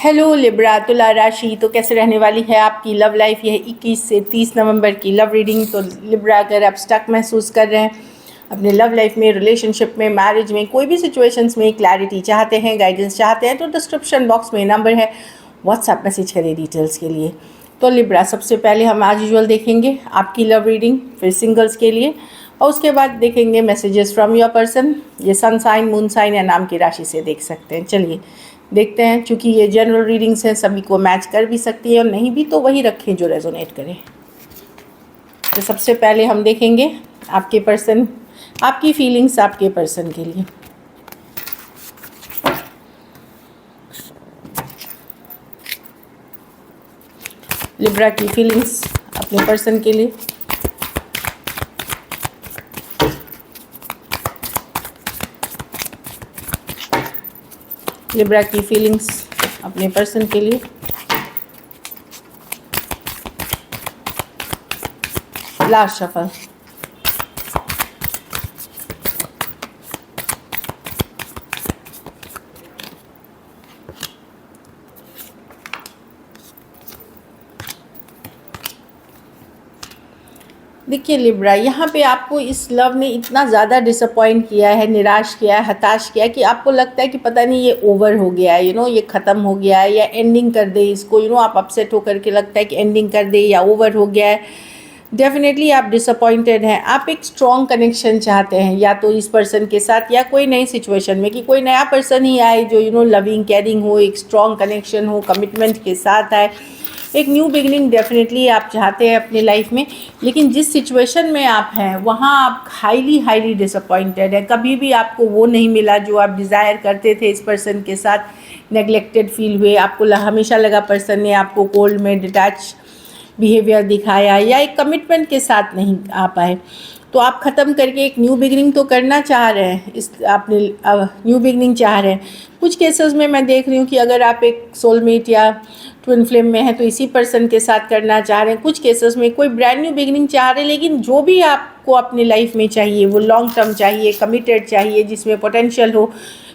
Hello Libra तुला राशि, तो कैसे रहने वाली है आपकी लव लाइफ। यह 21 से 30 नवंबर की लव रीडिंग। तो लिब्रा, अगर आप स्टक महसूस कर रहे हैं अपने लव लाइफ में, रिलेशनशिप में, मैरिज में, कोई भी सिचुएशंस में क्लैरिटी चाहते हैं, गाइडेंस चाहते हैं, तो डिस्क्रिप्शन बॉक्स में नंबर है, व्हाट्सएप मैसेज करें डिटेल्स के लिए। तो लिब्रा, सबसे पहले हम आज यूजुअल देखेंगे आपकी लव रीडिंग, फिर सिंगल्स के लिए, और उसके बाद देखेंगे मैसेजेस फ्रॉम योर पर्सन। ये सन साइन, मून साइन या नाम की राशि से देख सकते हैं। चलिए देखते हैं। चूँकि ये जनरल रीडिंग्स हैं, सभी को मैच कर भी सकती है और नहीं भी, तो वही रखें जो रेजोनेट करे। तो सबसे पहले हम देखेंगे आपके पर्सन, आपकी फीलिंग्स आपके पर्सन के लिए। लिब्रा की फीलिंग्स अपने पर्सन के लिए। लिब्रा की फीलिंग्स अपने पर्सन के लिए। Last shuffle. देखिए लिब्रा, यहाँ पे आपको इस लव ने इतना ज़्यादा डिसअपॉइंट किया है, निराश किया है, हताश किया है कि आपको लगता है कि पता नहीं ये ओवर हो गया है, ये ख़त्म हो गया है, या एंडिंग कर दे इसको। आप अपसेट होकर के लगता है कि एंडिंग कर दे या ओवर हो गया है। डेफिनेटली आप डिसअपॉइंटेड हैं। आप एक स्ट्रॉन्ग कनेक्शन चाहते हैं, या तो इस पर्सन के साथ या कोई नई सिचुएशन में, कि कोई नया पर्सन ही आए जो लविंग केयरिंग हो, एक स्ट्रॉन्ग कनेक्शन हो, कमिटमेंट के साथ आए। एक न्यू बिगनिंग डेफिनेटली आप चाहते हैं अपनी लाइफ में, लेकिन जिस सिचुएशन में आप हैं वहाँ आप हाईली डिसअपॉइंटेड हैं। कभी भी आपको वो नहीं मिला जो आप डिज़ायर करते थे इस पर्सन के साथ। नेगलेक्टेड फील हुए, आपको हमेशा लगा पर्सन ने आपको कोल्ड में डिटैच बिहेवियर दिखाया, या एक कमिटमेंट के साथ नहीं आ पाए। तो आप ख़त्म करके एक न्यू बिगनिंग तो करना चाह रहे हैं, इस आपने न्यू बिगनिंग चाह रहे हैं। कुछ केसेस में मैं देख रही हूँ कि अगर आप एक सोलमेट या ट्विन फ्लेम में है तो इसी पर्सन के साथ करना चाह रहे हैं। कुछ केसेस में कोई ब्रांड न्यू बिगनिंग चाह रहे हैं, लेकिन जो भी आपको अपनी लाइफ में चाहिए वो लॉन्ग टर्म चाहिए, कमिटेड चाहिए, जिसमें पोटेंशियल हो।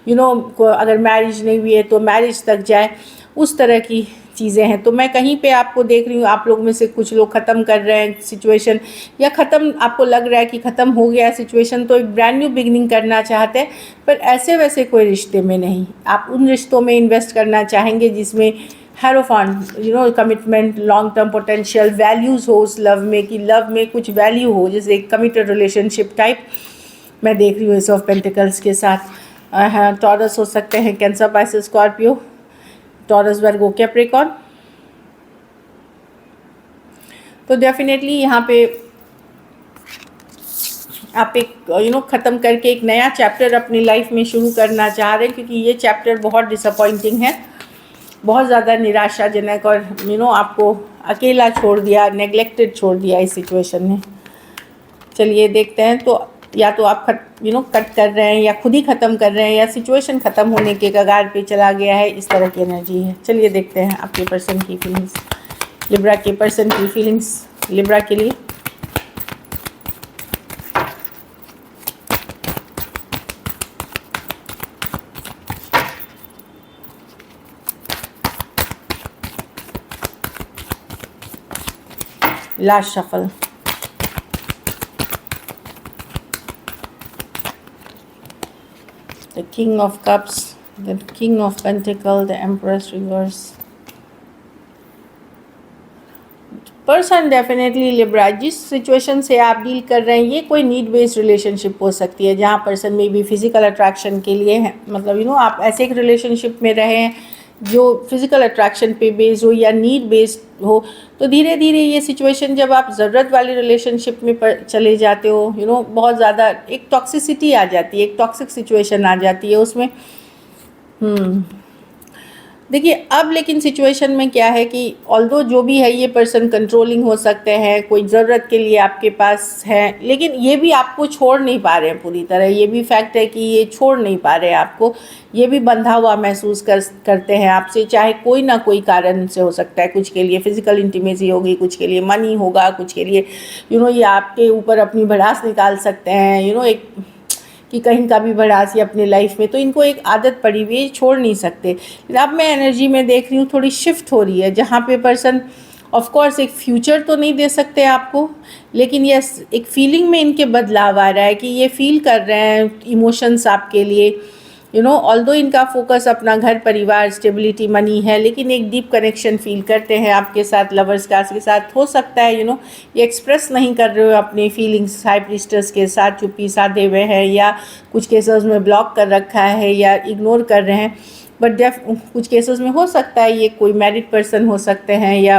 अगर मैरिज नहीं हुई है तो मैरिज तक जाए, उस तरह की चीज़ें हैं। तो मैं कहीं पे आपको देख रही हूँ, आप लोग में से कुछ लोग ख़त्म कर रहे हैं सिचुएशन, या ख़त्म आपको लग रहा है कि ख़त्म हो गया सिचुएशन, तो एक ब्रांड न्यू बिगनिंग करना चाहते हैं। पर ऐसे वैसे कोई रिश्ते में नहीं, आप उन रिश्तों में इन्वेस्ट करना चाहेंगे जिसमें हैरोफॉन्ट commitment, long term potential, values हो उस लव में, कि लव में कुछ वैल्यू हो, जैसे एक कमिटेड रिलेशनशिप टाइप मैं देख रही हूँ एस ऑफ पेंटिकल्स के साथ। टॉरस हो सकते हैं, कैंसर, पाइसेस, स्कॉर्पियो, टॉरस, वर्गो, कैप्रिकॉर्न। तो डेफिनेटली यहाँ पे आप एक ख़त्म करके एक नया चैप्टर अपनी लाइफ में शुरू करना चाह रहे हैं, क्योंकि ये चैप्टर बहुत डिसअपॉइंटिंग है, बहुत ज़्यादा निराशाजनक, और आपको अकेला छोड़ दिया, नेगलेक्टेड छोड़ दिया इस सिचुएशन ने। चलिए देखते हैं। तो या तो आप कट कर रहे हैं, या खुद ही ख़त्म कर रहे हैं, या सिचुएशन ख़त्म होने के कगार पे चला गया है, इस तरह की एनर्जी है। चलिए देखते हैं आपके पर्सन की फीलिंग्स, लिब्रा के पर्सन की फीलिंग्स लिब्रा के लिए। Last shuffle. The King of Cups, the King of Pentacles, the Empress reverse. Person definitely Libra, जिस सिचुएशन से आप डील कर रहे हैं, ये कोई नीड बेस्ड रिलेशनशिप हो सकती है, जहाँ पर्सन में भी फिजिकल अट्रैक्शन के लिए है। मतलब आप ऐसे एक रिलेशनशिप में रहे हैं जो फिजिकल अट्रैक्शन पे बेस्ड हो या नीड बेस्ड हो। तो धीरे धीरे ये सिचुएशन, जब आप ज़रूरत वाली रिलेशनशिप में चले जाते हो, बहुत ज़्यादा एक टॉक्सिसिटी आ जाती है, एक टॉक्सिक सिचुएशन आ जाती है उसमें। देखिए अब लेकिन सिचुएशन में क्या है कि ऑल्दो जो भी है ये पर्सन कंट्रोलिंग हो सकते हैं, कोई ज़रूरत के लिए आपके पास है, लेकिन ये भी आपको छोड़ नहीं पा रहे हैं पूरी तरह। ये भी फैक्ट है कि ये छोड़ नहीं पा रहे हैं आपको, ये भी बंधा हुआ महसूस करते हैं आपसे, चाहे कोई ना कोई कारण से हो सकता है। कुछ के लिए फिजिकल इंटीमेसी होगी, कुछ के लिए मनी होगा, कुछ के लिए ये आपके ऊपर अपनी भड़ास निकाल सकते हैं। एक कि कहीं का भी भड़ास या अपने लाइफ में, तो इनको एक आदत पड़ी हुई है, छोड़ नहीं सकते। लेकिन अब मैं एनर्जी में देख रही हूँ थोड़ी शिफ्ट हो रही है, जहाँ पे पर्सन ऑफ कोर्स एक फ्यूचर तो नहीं दे सकते आपको, लेकिन यस एक फीलिंग में इनके बदलाव आ रहा है कि ये फील कर रहे हैं इमोशंस आपके लिए, ऑल्दो इनका फोकस अपना घर परिवार स्टेबिलिटी मनी है, लेकिन एक डीप कनेक्शन फील करते हैं आपके साथ, लवर्स कार्ड्स के साथ। हो सकता है ये एक्सप्रेस नहीं कर रहे हो अपनी फीलिंग्स हाई प्रीस्टेस के साथ, चुप्पी साधे हुए हैं, या कुछ केसेस में ब्लॉक कर रखा है या इग्नोर कर रहे हैं। बट कुछ केसेस में हो सकता है ये कोई मैरिड पर्सन हो सकते हैं, या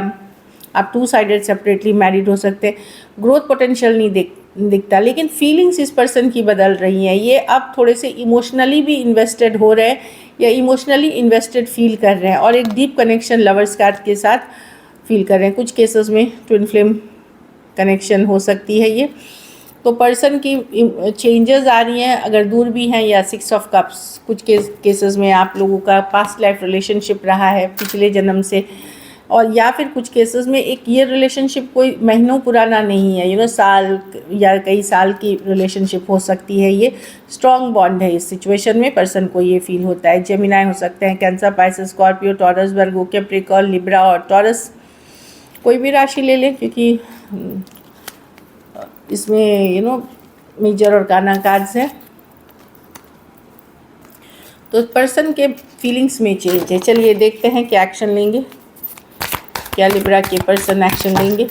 आप 2 साइडेड सेपरेटली मैरिड हो सकते हैं। ग्रोथ पोटेंशियल नहीं दिखता, लेकिन फीलिंग्स इस पर्सन की बदल रही हैं। ये अब थोड़े से इमोशनली भी इन्वेस्टेड हो रहे हैं, या इमोशनली इन्वेस्टेड फील कर रहे हैं, और एक डीप कनेक्शन लवर्स कार्ड के साथ फील कर रहे हैं। कुछ केसेस में ट्विन फ्लेम कनेक्शन हो सकती है ये। तो पर्सन की चेंजेस आ रही हैं, अगर दूर भी हैं, या 6 ऑफ कप्स कुछ केसेस में आप लोगों का पास्ट लाइफ रिलेशनशिप रहा है पिछले जन्म से, और या फिर कुछ केसेस में एक ये रिलेशनशिप कोई महीनों पुराना नहीं है, साल या कई साल की रिलेशनशिप हो सकती है। ये स्ट्रॉन्ग बॉन्ड है इस सिचुएशन में, पर्सन को ये फील होता है। जेमिनाई हो सकते हैं, कैंसर, पाइसेस, स्कॉर्पियो, टॉरस, वर्गो, कैप्रिकॉर्न, लिब्रा और टॉरस। कोई भी राशि ले लें, क्योंकि इसमें मेजर और काना कार्ड्स है। तो पर्सन के फीलिंग्स में चेंज है। चलिए देखते हैं क्या एक्शन लेंगे, क्या लिब्रा के पर्सन एक्शन लेंगे।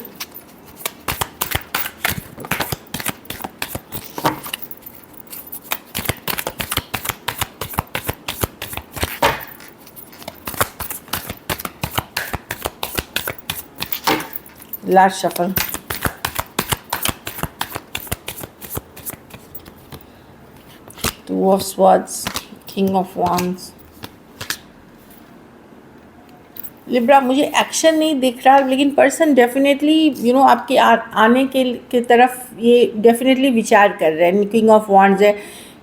Last shuffle, two of swords, king of wands. Libra मुझे एक्शन नहीं दिख रहा, लेकिन पर्सन डेफिनेटली आपके आने के तरफ ये डेफिनेटली विचार कर रहे हैं। किंग ऑफ वॉन्ड्स है,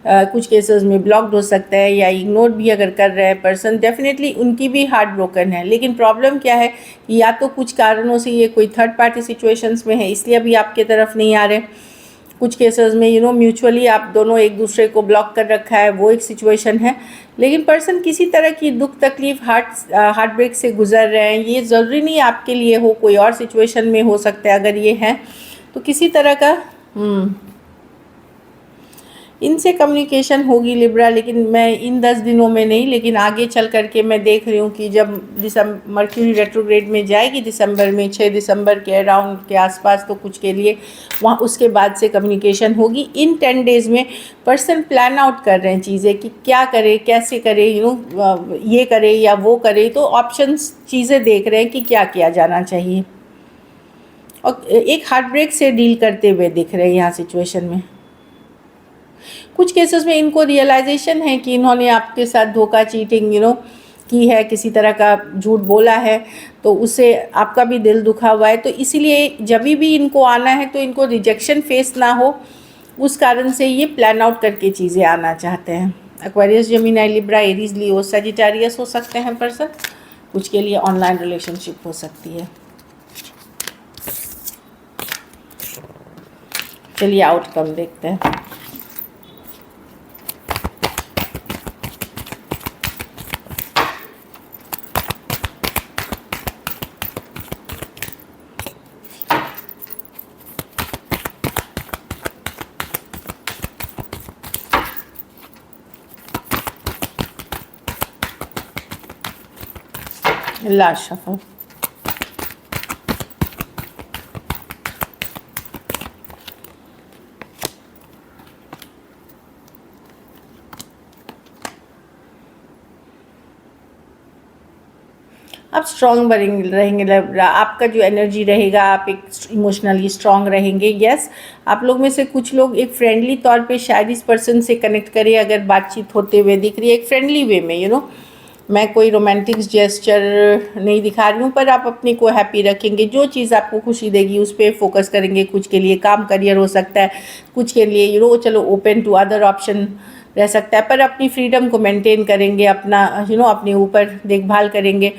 कुछ केसेस में ब्लॉक्ड हो सकता है, या इग्नोर भी अगर कर रहे हैं पर्सन, डेफिनेटली उनकी भी हार्ट ब्रोकन है। लेकिन प्रॉब्लम क्या है कि या तो कुछ कारणों से ये कोई थर्ड पार्टी सिचुएशंस में है, इसलिए अभी आपके तरफ नहीं आ रहे। कुछ केसेस में म्यूचुअली आप दोनों एक दूसरे को ब्लॉक कर रखा है, वो एक सिचुएशन है। लेकिन पर्सन किसी तरह की दुख तकलीफ हार्ट ब्रेक से गुजर रहे हैं। ये ज़रूरी नहीं आपके लिए हो, कोई और सिचुएशन में हो सकता है। अगर ये है तो किसी तरह का इनसे कम्युनिकेशन होगी लिब्रा, लेकिन मैं इन 10 दिनों में नहीं, लेकिन आगे चल करके मैं देख रही हूँ कि जब मर्क्यूरी रेट्रोग्रेड में जाएगी दिसंबर में, 6 दिसंबर के अराउंड के आसपास, तो कुछ के लिए वहाँ उसके बाद से कम्युनिकेशन होगी। इन 10 डेज़ में पर्सन प्लान आउट कर रहे हैं चीज़ें कि क्या करे, कैसे करे, ये करे या वो करे। तो ऑप्शंस चीज़ें देख रहे हैं कि क्या किया जाना चाहिए, और एक हार्ट ब्रेक से डील करते हुए दिख रहे हैं यहाँ सिचुएशन में। कुछ केसेस में इनको रियलाइजेशन है कि इन्होंने आपके साथ धोखा, चीटिंग की है, किसी तरह का झूठ बोला है, तो उससे आपका भी दिल दुखा हुआ है। तो इसीलिए जब भी इनको आना है तो इनको रिजेक्शन फेस ना हो, उस कारण से ये प्लान आउट करके चीज़ें आना चाहते हैं। एक्वेरियस, जेमिनी, लिब्रा, एरीज, लियो, सजिटेरियस हो सकते हैं पर्सन। कुछ के लिए ऑनलाइन रिलेशनशिप हो सकती है। चलिए आउटकम देखते हैं। लास्ट शफल, आप स्ट्रॉन्ग रहेंगे। आपका जो एनर्जी रहेगा, आप एक इमोशनली स्ट्रॉन्ग रहेंगे। यस, आप लोग में से कुछ लोग एक फ्रेंडली तौर पे शायद इस पर्सन से कनेक्ट करें, अगर बातचीत होते हुए दिख रही है एक फ्रेंडली वे में। मैं कोई रोमांटिक जेस्चर नहीं दिखा रही हूँ, पर आप अपने को हैप्पी रखेंगे। जो चीज़ आपको खुशी देगी उस पर फोकस करेंगे। कुछ के लिए काम करियर हो सकता है, कुछ के लिए चलो ओपन टू अदर ऑप्शन रह सकता है, पर अपनी फ्रीडम को मेंटेन करेंगे, अपना अपने ऊपर देखभाल करेंगे।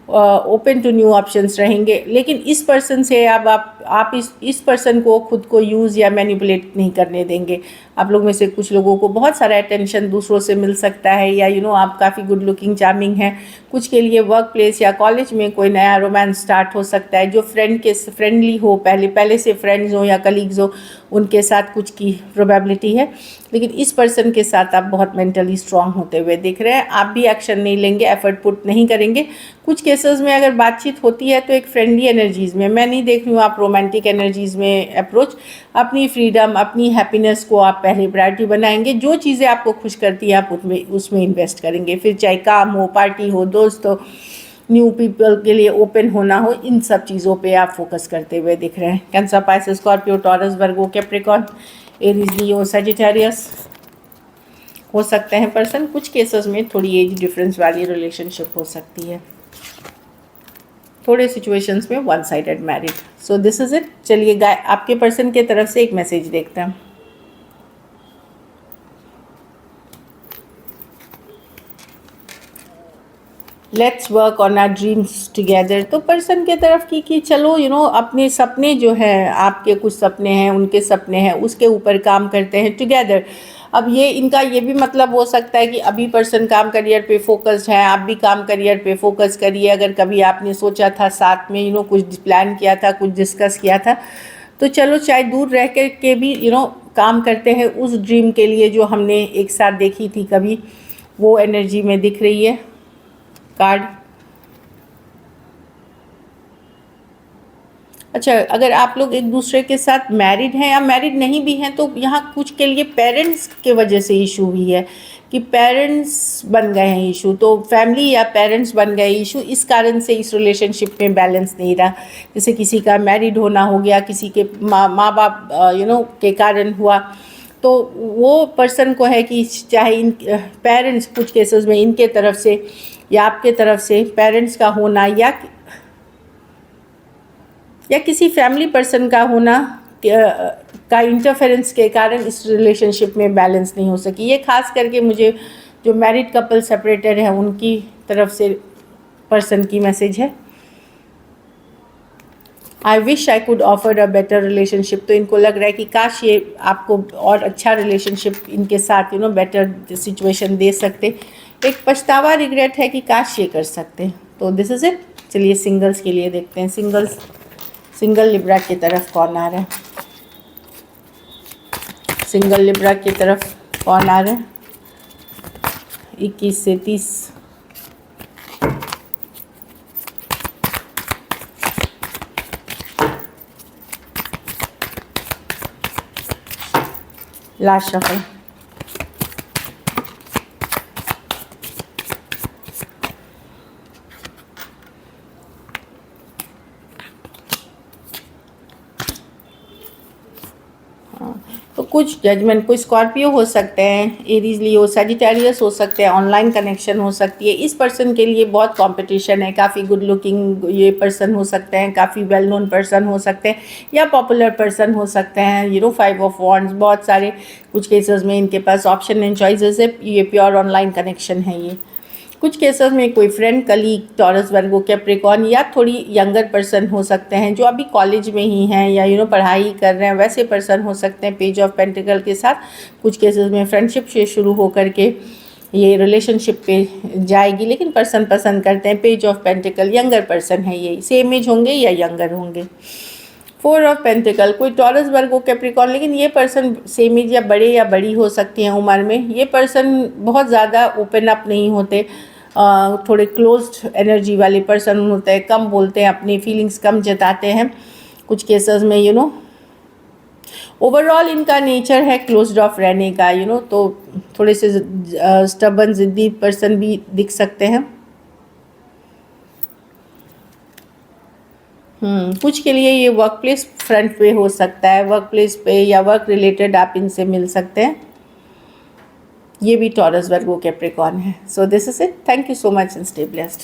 ओपन टू न्यू ऑप्शंस रहेंगे। लेकिन इस पर्सन से अब आप इस पर्सन को खुद को यूज़ या मैनिपुलेट नहीं करने देंगे। आप लोग में से कुछ लोगों को बहुत सारा अटेंशन दूसरों से मिल सकता है, या आप काफ़ी गुड लुकिंग चार्मिंग हैं। कुछ के लिए वर्क प्लेस या कॉलेज में कोई नया रोमांस स्टार्ट हो सकता है, जो फ्रेंडली हो, पहले से फ्रेंड्स हो या कलीग्स हो, उनके साथ कुछ की प्रोबेबिलिटी है। लेकिन इस पर्सन के साथ आप बहुत मेंटली स्ट्रांग होते हुए दिख रहे हैं। आप भी एक्शन नहीं लेंगे, एफर्ट पुट नहीं करेंगे। कुछ केसेस में अगर बातचीत होती है तो एक फ्रेंडली एनर्जीज़ में, मैं नहीं देख रही हूँ आप रोमांटिक एनर्जीज़ में अप्रोच। अपनी फ्रीडम, अपनी हैप्पीनेस को आप पहले प्रायोरिटी बनाएंगे। जो चीज़ें आपको खुश करती हैं आप उसमें इन्वेस्ट करेंगे, फिर चाहे काम हो, पार्टी हो, दोस्त हो, न्यू पीपल के लिए ओपन होना हो, इन सब चीज़ों पे आप फोकस करते हुए दिख रहे हैं। कैंसर, पाइसेस, स्कॉर्पियो, टॉरस, वर्गो, कैप्रिकॉर्न, एरीज, लियो, सजिटेरियस हो सकते हैं पर्सन। कुछ केसेस में थोड़ी एज डिफरेंस वाली रिलेशनशिप हो सकती है, थोड़े सिचुएशंस में one sided married. So this is it. चलिए गाय आपके पर्सन के तरफ से एक मैसेज देखते हैं। Let's work on our dreams together. तो पर्सन के तरफ कि चलो अपने सपने जो हैं, आपके कुछ सपने हैं, उनके सपने हैं, उसके ऊपर काम करते हैं टुगेदर। अब ये इनका ये भी मतलब हो सकता है कि अभी पर्सन काम करियर पे फोकस्ड है, आप भी काम करियर पे फोकस करिए। अगर कभी आपने सोचा था साथ में कुछ प्लान किया था, कुछ डिस्कस किया था, तो चलो चाहे दूर रह कर के भी काम करते हैं उस ड्रीम के लिए जो हमने एक साथ देखी थी कभी, वो एनर्जी में दिख रही है कार्ड। अच्छा, अगर आप लोग एक दूसरे के साथ मैरिड हैं या मैरिड नहीं भी हैं, तो यहाँ कुछ के लिए पेरेंट्स के वजह से इशू हुई है कि पेरेंट्स बन गए हैं इशू, तो फैमिली या पेरेंट्स बन गए इशू, इस कारण से इस रिलेशनशिप में बैलेंस नहीं रहा। जैसे किसी का मैरिड होना हो गया, किसी के माँ बाप के कारण हुआ, तो वो पर्सन को है कि चाहे इन पेरेंट्स, कुछ केसेस में इनके तरफ से या आपके तरफ से पेरेंट्स का होना या किसी फैमिली पर्सन का होना का इंटरफेरेंस के कारण इस रिलेशनशिप में बैलेंस नहीं हो सकी। ये खास करके मुझे जो मैरिड कपल सेपरेटेड है उनकी तरफ से पर्सन की मैसेज है। I wish I could offer a better relationship. तो इनको लग रहा है कि काश ये आपको और अच्छा रिलेशनशिप इनके साथ बेटर सिचुएशन दे सकते। एक पछतावा, रिग्रेट है कि काश ये कर सकते। तो दिस इज़ इट। चलिए सिंगल्स के लिए देखते हैं। सिंगल लिब्रा की तरफ कौन आ रहा है? सिंगल लिब्रा की तरफ कौन आ रहा है? 21 से 30। Last shuffle. तो कुछ जजमेंट, कोई स्कॉर्पियो हो सकते हैं, एरीज, लियो, सजिटेरियस हो सकते हैं, ऑनलाइन कनेक्शन हो सकती है। इस पर्सन के लिए बहुत कंपटीशन है, काफ़ी गुड लुकिंग ये पर्सन हो सकते हैं, काफ़ी वेल नोन पर्सन हो सकते हैं, या पॉपुलर पर्सन हो सकते हैं। 5 ऑफ वॉन्ड्स, बहुत सारे कुछ केसेस में इनके पास ऑप्शन एंड चॉइसेस है। ये प्योर ऑनलाइन कनेक्शन है। ये कुछ केसेस में कोई फ्रेंड, कलीग, टॉरस, वर्गो, कैप्रिकॉर्न, या थोड़ी यंगर पर्सन हो सकते हैं जो अभी कॉलेज में ही हैं या पढ़ाई कर रहे हैं, वैसे पर्सन हो सकते हैं पेज ऑफ पेंटिकल के साथ। कुछ केसेस में फ्रेंडशिप से शुरू होकर के ये रिलेशनशिप पे जाएगी, लेकिन पर्सन पसंद करते हैं page of pentacle, younger person है ये, सेम एज होंगे या यंगर होंगे। 4 ऑफ पेंटिकल, कोई टॉरस, वर्गो, कैप्रिकॉर्न, लेकिन ये पर्सन सेम एज या बड़े या बड़ी हो सकती हैं उम्र में। ये पर्सन बहुत ज़्यादा ओपन अप नहीं होते, थोड़े क्लोज्ड एनर्जी वाले पर्सन होते हैं, कम बोलते हैं, अपनी फीलिंग्स कम जताते हैं। कुछ केसेस में ओवरऑल इनका नेचर है क्लोज्ड ऑफ रहने का, तो थोड़े से स्टबर्न, जिद्दी पर्सन भी दिख सकते हैं। कुछ के लिए ये वर्क प्लेस फ्रंट पे हो सकता है, वर्क प्लेस पे या वर्क रिलेटेड आप इनसे मिल सकते हैं। ये भी टॉरस, वर्गो, कैप्रिकॉर्न है। So this is it. Thank you so much and stay blessed.